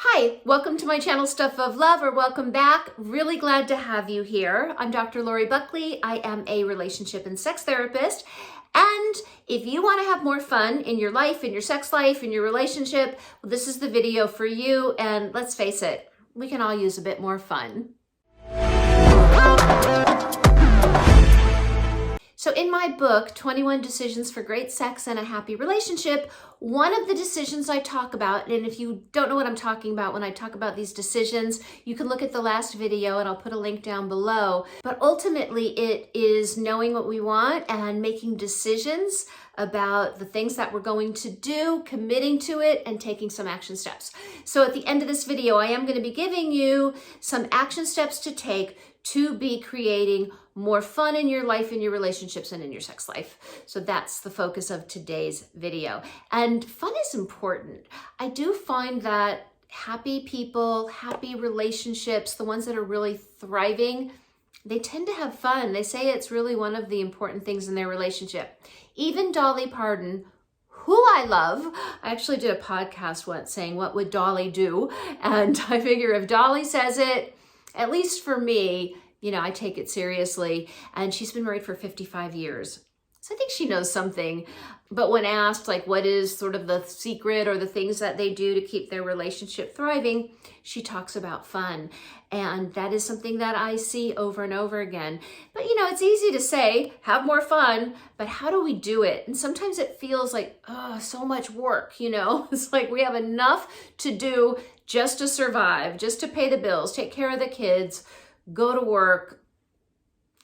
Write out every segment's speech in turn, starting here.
Hi, welcome to my channel Stuff of Love, or welcome back. Really glad to have you here. I'm Dr. Lori Buckley. I am a relationship and sex therapist. And if you want to have more fun in your life, in your sex life, in your relationship, well, this is the video for you. And let's face it, we can all use a bit more fun. So in my book, 21 Decisions for Great Sex and a Happy Relationship, one of the decisions I talk about, and if you don't know what I'm talking about when I talk about these decisions, you can look at the last video and I'll put a link down below. But ultimately, it is knowing what we want and making decisions about the things that we're going to do, committing to it, and taking some action steps. So at the end of this video, I am going to be giving you some action steps to take to be creating more fun in your life, in your relationships, and in your sex life. So that's the focus of today's video. And fun is important. I do find that happy people, happy relationships, the ones that are really thriving, they tend to have fun. They say it's really one of the important things in their relationship. Even Dolly Parton, who I love, I actually did a podcast once saying, what would Dolly do? And I figure if Dolly says it, at least for me, you know, I take it seriously. And she's been married for 55 years. So I think she knows something. But when asked, like, what is sort of the secret or the things that they do to keep their relationship thriving, she talks about fun. And that is something that I see over and over again. But, you know, it's easy to say, have more fun, but how do we do it? And sometimes it feels like, oh, so much work, you know? It's like we have enough to do just to survive, just to pay the bills, take care of the kids, go to work,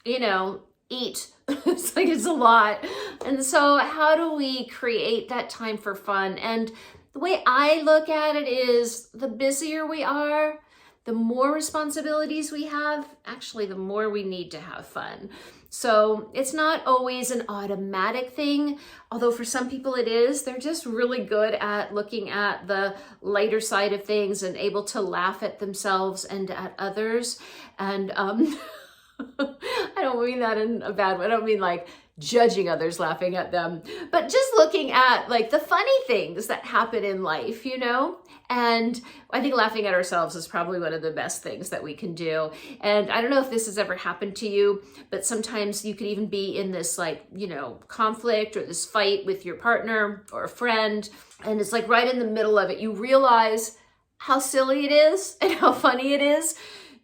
you know, eat. It's like it's a lot. And so how do we create that time for fun? And the way I look at it is the busier we are, the more responsibilities we have, actually the more we need to have fun. So it's not always an automatic thing, although for some people it is. They're just really good at looking at the lighter side of things and able to laugh at themselves and at others. And I don't mean that in a bad way. I don't mean like judging others, laughing at them, but just looking at like the funny things that happen in life, you know? And I think laughing at ourselves is probably one of the best things that we can do. And I don't know if this has ever happened to you, but sometimes you could even be in this like, you know, conflict or this fight with your partner or a friend. And it's like right in the middle of it, you realize how silly it is and how funny it is.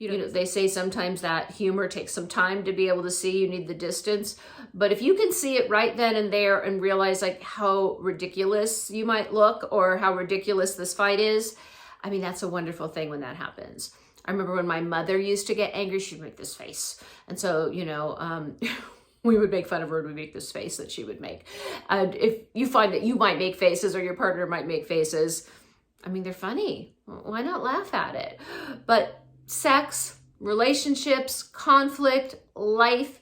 You know, they say sometimes that humor takes some time to be able to see. You need the distance. But if you can see it right then and there and realize like how ridiculous you might look or how ridiculous this fight is, I mean, that's a wonderful thing when that happens. I remember when my mother used to get angry, she'd make this face. And so, you know, we would make fun of her and we'd make this face that she would make. And if you find that you might make faces or your partner might make faces, I mean, they're funny. Why not laugh at it? But sex, relationships, conflict, life,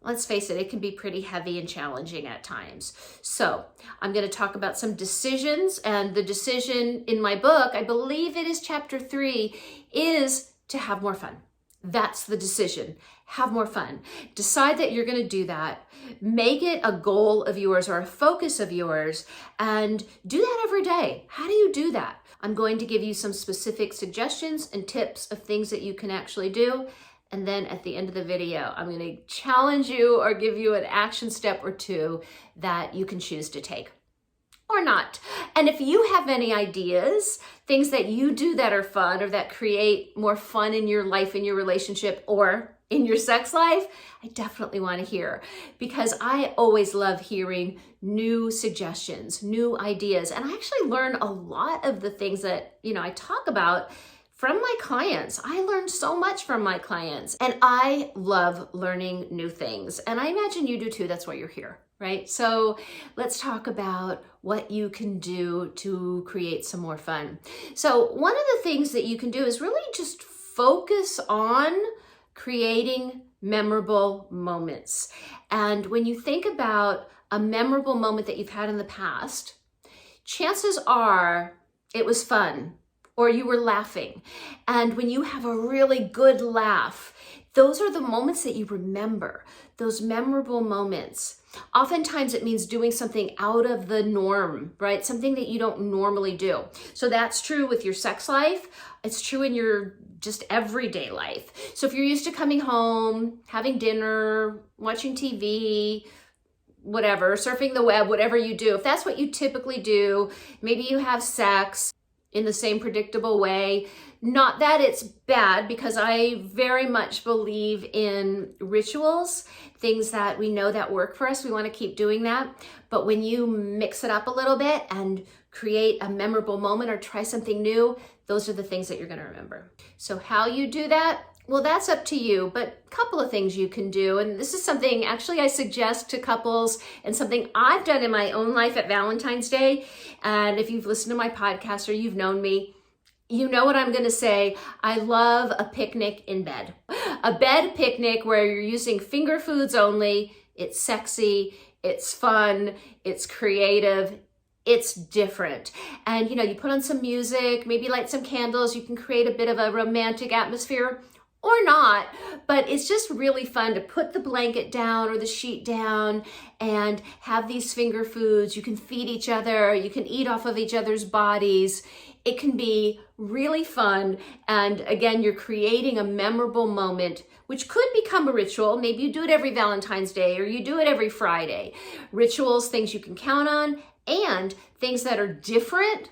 let's face it, it can be pretty heavy and challenging at times. So I'm going to talk about some decisions, and the decision in my book, I believe it is chapter 3, is to have more fun. That's the decision. Have more fun. Decide that you're going to do that. Make it a goal of yours or a focus of yours, and do that every day. How do you do that? I'm going to give you some specific suggestions and tips of things that you can actually do. And then at the end of the video, I'm going to challenge you or give you an action step or two that you can choose to take or not. And if you have any ideas, things that you do that are fun or that create more fun in your life, in your relationship, or in your sex life, I definitely want to hear, because I always love hearing new suggestions, new ideas. And I actually learn a lot of the things that, you know, I talk about from my clients. I learned so much from my clients, and I love learning new things. And I imagine you do too. That's why you're here, right? So let's talk about what you can do to create some more fun. So one of the things that you can do is really just focus on creating memorable moments. And when you think about a memorable moment that you've had in the past, chances are it was fun or you were laughing. And when you have a really good laugh, Those are the moments that you remember, those memorable moments. Oftentimes it means doing something out of the norm, right? Something that you don't normally do. So that's true with your sex life. It's true in your just everyday life. So if you're used to coming home, having dinner, watching TV, whatever, surfing the web, whatever you do, if that's what you typically do, maybe you have sex in the same predictable way. Not that it's bad, because I very much believe in rituals, things that we know that work for us. We want to keep doing that. But when you mix it up a little bit and create a memorable moment or try something new, those are the things that you're going to remember. So how you do that? Well, that's up to you, but a couple of things you can do. And this is something actually I suggest to couples and something I've done in my own life at Valentine's Day. And if you've listened to my podcast or you've known me, you know what I'm going to say. I love a picnic in bed. A bed picnic where you're using finger foods only. It's sexy, it's fun, it's creative, it's different. And you put on some music, maybe light some candles. You can create a bit of a romantic atmosphere. Or not, but it's just really fun to put the blanket down or the sheet down and have these finger foods. You can feed each other, you can eat off of each other's bodies. It can be really fun. And again, you're creating a memorable moment, which could become a ritual. Maybe you do it every Valentine's Day or you do it every Friday. Rituals, things you can count on, and things that are different.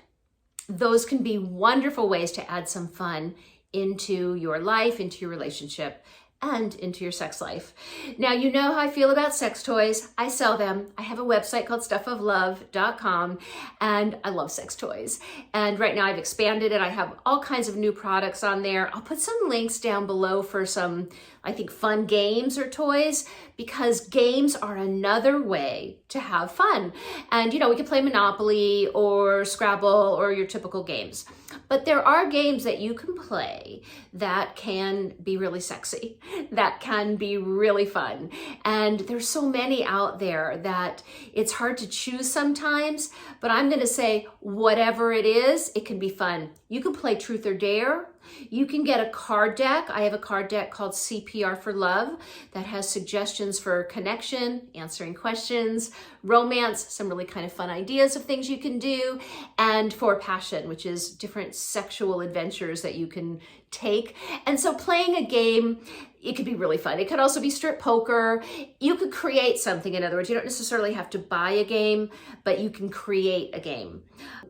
Those can be wonderful ways to add some fun into your life, into your relationship, and into your sex life. Now, you know how I feel about sex toys. I sell them. I have a website called stuffoflove.com, and I love sex toys. And right now I've expanded it. I have all kinds of new products on there. I'll put some links down below for some, I think, fun games or toys, because games are another way to have fun. And, we can play Monopoly or Scrabble or your typical games. But there are games that you can play that can be really sexy, that can be really fun. And there's so many out there that it's hard to choose sometimes, but I'm going to say whatever it is, it can be fun. You can play Truth or Dare. You can get a card deck. I have a card deck called CPR for Love that has suggestions for connection, answering questions, romance, some really kind of fun ideas of things you can do, and for passion, which is different sexual adventures that you can take. And so playing a game, it could be really fun. It could also be strip poker. You could create something. In other words, you don't necessarily have to buy a game, but you can create a game.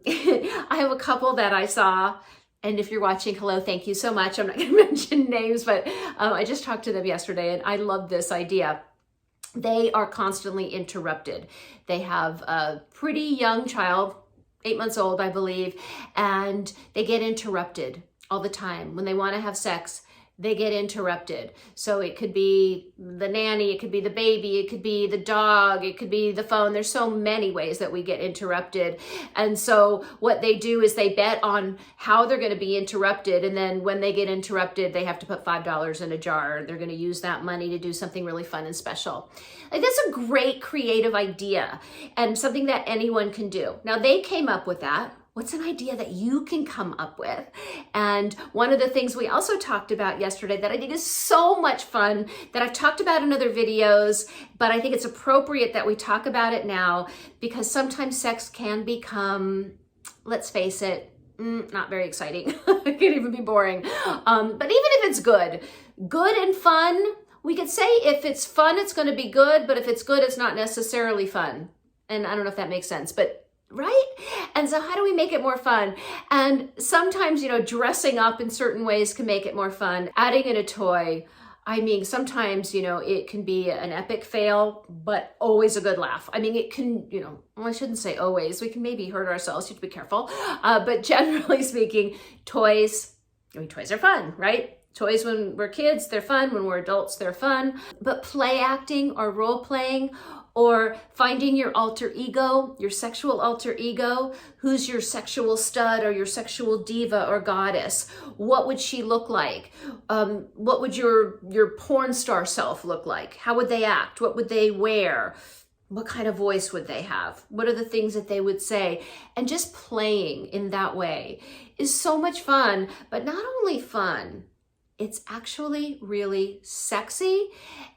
I have a couple that I saw. And if you're watching, hello, thank you so much. I'm not going to mention names, but I just talked to them yesterday and I love this idea. They are constantly interrupted. They have a pretty young child, 8 months old, I believe, and they get interrupted all the time. When they want to have sex, they get interrupted. So it could be the nanny, it could be the baby, it could be the dog, it could be the phone. There's so many ways that we get interrupted. And so what they do is they bet on how they're going to be interrupted. And then when they get interrupted, they have to put $5 in a jar. They're going to use that money to do something really fun and special. Like, that's a great creative idea and something that anyone can do. Now, they came up with that. What's an idea that you can come up with? And one of the things we also talked about yesterday that I think is so much fun, that I've talked about in other videos, but I think it's appropriate that we talk about it now, because sometimes sex can become, let's face it, not very exciting. It can even be boring. But even if it's good and fun, we could say if it's fun, it's going to be good, but if it's good, it's not necessarily fun. And I don't know if that makes sense, but right? And so how do we make it more fun? And sometimes, dressing up in certain ways can make it more fun. Adding in a toy, I mean, sometimes, it can be an epic fail, but always a good laugh. I mean, it can, well, I shouldn't say always. We can maybe hurt ourselves. You have to be careful. But generally speaking, toys are fun, right? Toys when we're kids, they're fun. When we're adults, they're fun. But play acting or role playing, or finding your alter ego, your sexual alter ego, who's your sexual stud or your sexual diva or goddess. What would she look like? What would your porn star self look like? How would they act? What would they wear? What kind of voice would they have? What are the things that they would say? And just playing in that way is so much fun, but not only fun, it's actually really sexy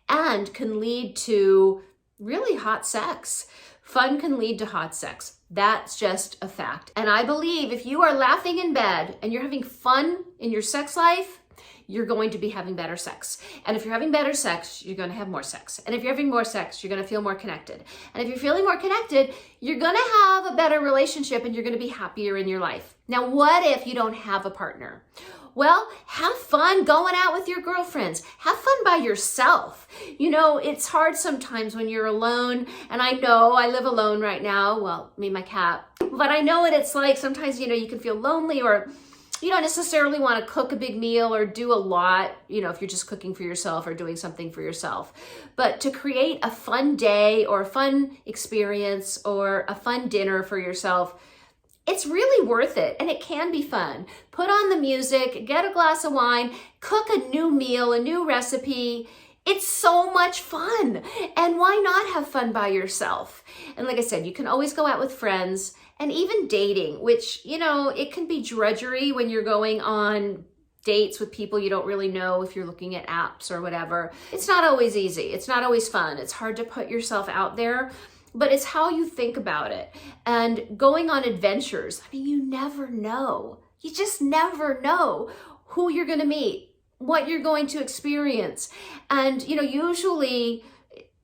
and can lead to really hot sex. Fun can lead to hot sex. That's just a fact. And I believe if you are laughing in bed and you're having fun in your sex life, you're going to be having better sex. And if you're having better sex, you're going to have more sex. And if you're having more sex, you're going to feel more connected. And if you're feeling more connected, you're going to have a better relationship and you're going to be happier in your life. Now, what if you don't have a partner? Well, have fun going out with your girlfriends. Have fun by yourself. You know, it's hard sometimes when you're alone. And I know I live alone right now. Well, me and my cat. But I know what it's like. Sometimes, you can feel lonely, or you don't necessarily want to cook a big meal or do a lot, if you're just cooking for yourself or doing something for yourself. But to create a fun day or a fun experience or a fun dinner for yourself, it's really worth it, and it can be fun. Put on the music, get a glass of wine, cook a new meal, a new recipe. It's so much fun. And why not have fun by yourself? And like I said, you can always go out with friends. And even dating, which, it can be drudgery when you're going on dates with people you don't really know if you're looking at apps or whatever. It's not always easy. It's not always fun. It's hard to put yourself out there, but it's how you think about it. And going on adventures, you never know. You just never know who you're going to meet, what you're going to experience. And, usually,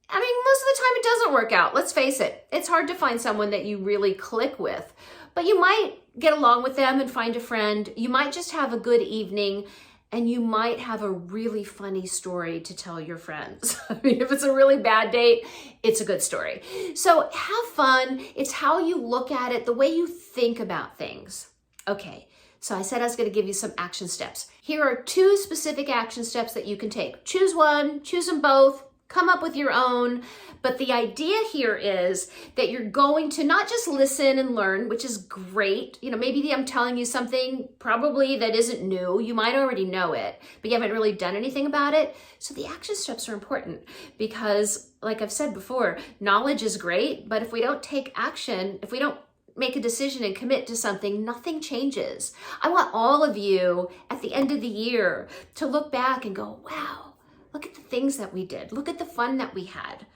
most of the time it doesn't work out. Let's face it. It's hard to find someone that you really click with, but you might get along with them and find a friend. You might just have a good evening, and you might have a really funny story to tell your friends. If it's a really bad date, it's a good story. So have fun. It's how you look at it, the way you think about things. Okay. So I said I was going to give you some action steps. Here are 2 specific action steps that you can take. Choose one, choose them both. Come up with your own. But the idea here is that you're going to not just listen and learn, which is great. Maybe I'm telling you something probably that isn't new. You might already know it, but you haven't really done anything about it. So the action steps are important because, like I've said before, knowledge is great, but if we don't take action, if we don't make a decision and commit to something, nothing changes. I want all of you at the end of the year to look back and go, wow, look at the things that we did. Look at the fun that we had,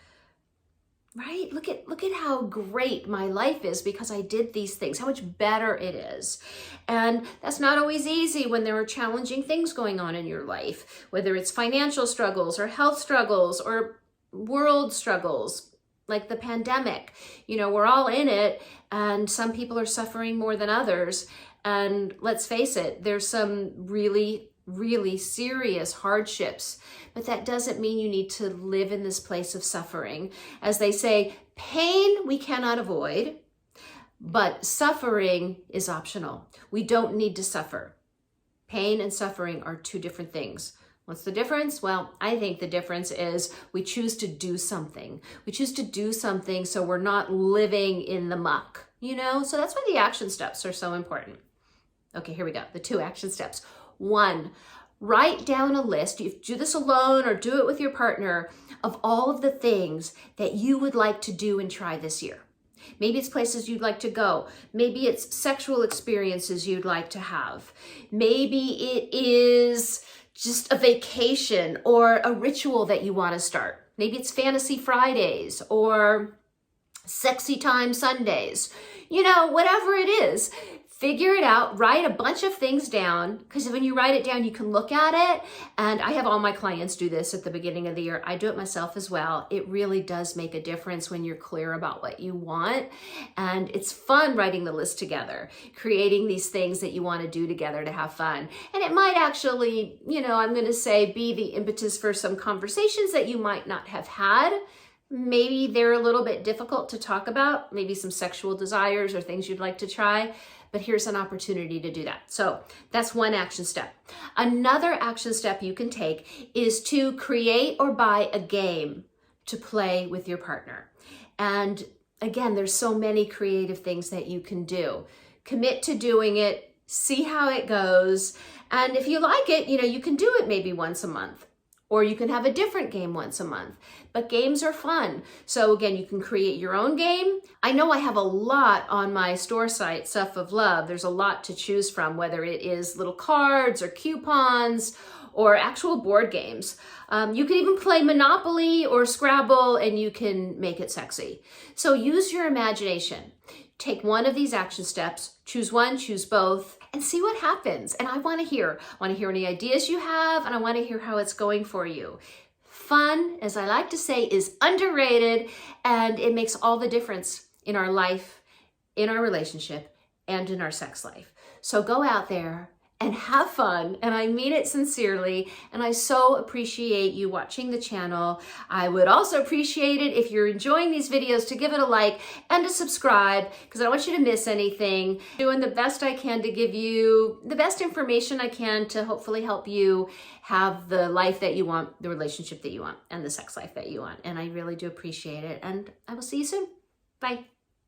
right? Look at how great my life is because I did these things, how much better it is. And that's not always easy when there are challenging things going on in your life, whether it's financial struggles or health struggles or world struggles like the pandemic. We're all in it, and some people are suffering more than others. And let's face it, there's some really serious hardships, but that doesn't mean you need to live in this place of suffering. As they say, pain we cannot avoid, but suffering is optional. We don't need to suffer. Pain and suffering are 2 different things. What's the difference? Well, I think the difference is we choose to do something. We choose to do something so we're not living in the muck, So that's why the action steps are so important. Okay, here we go. The 2 action steps. 1, write down a list. You do this alone or do it with your partner of all of the things that you would like to do and try this year. Maybe it's places you'd like to go. Maybe it's sexual experiences you'd like to have. Maybe it is just a vacation or a ritual that you want to start. Maybe it's Fantasy Fridays or Sexy Time Sundays. Whatever it is. Figure it out, write a bunch of things down, because when you write it down, you can look at it. And I have all my clients do this at the beginning of the year. I do it myself as well. It really does make a difference when you're clear about what you want. And it's fun writing the list together, creating these things that you want to do together to have fun. And it might actually, I'm going to say, be the impetus for some conversations that you might not have had. Maybe they're a little bit difficult to talk about, maybe some sexual desires or things you'd like to try. But here's an opportunity to do that. So that's 1 action step. Another action step you can take is to create or buy a game to play with your partner. And again, there's so many creative things that you can do. Commit to doing it, see how it goes. And if you like it, you can do it maybe once a month Or you can have a different game once a month. But games are fun. So again, you can create your own game. I know I have a lot on my store site, Stuff of Love. There's a lot to choose from, whether it is little cards or coupons or actual board games. You can even play Monopoly or Scrabble, and you can make it sexy. So use your imagination. Take one of these action steps, choose one, choose both, and see what happens. And I want to hear any ideas you have, and I want to hear how it's going for you. Fun, as I like to say, is underrated, and it makes all the difference in our life, in our relationship, and in our sex life. So go out there and have fun, and I mean it sincerely, and I so appreciate you watching the channel. I would also appreciate it if you're enjoying these videos to give it a like and to subscribe, because I don't want you to miss anything. Doing the best I can to give you the best information I can to hopefully help you have the life that you want, the relationship that you want, and the sex life that you want, and I really do appreciate it, and I will see you soon. Bye.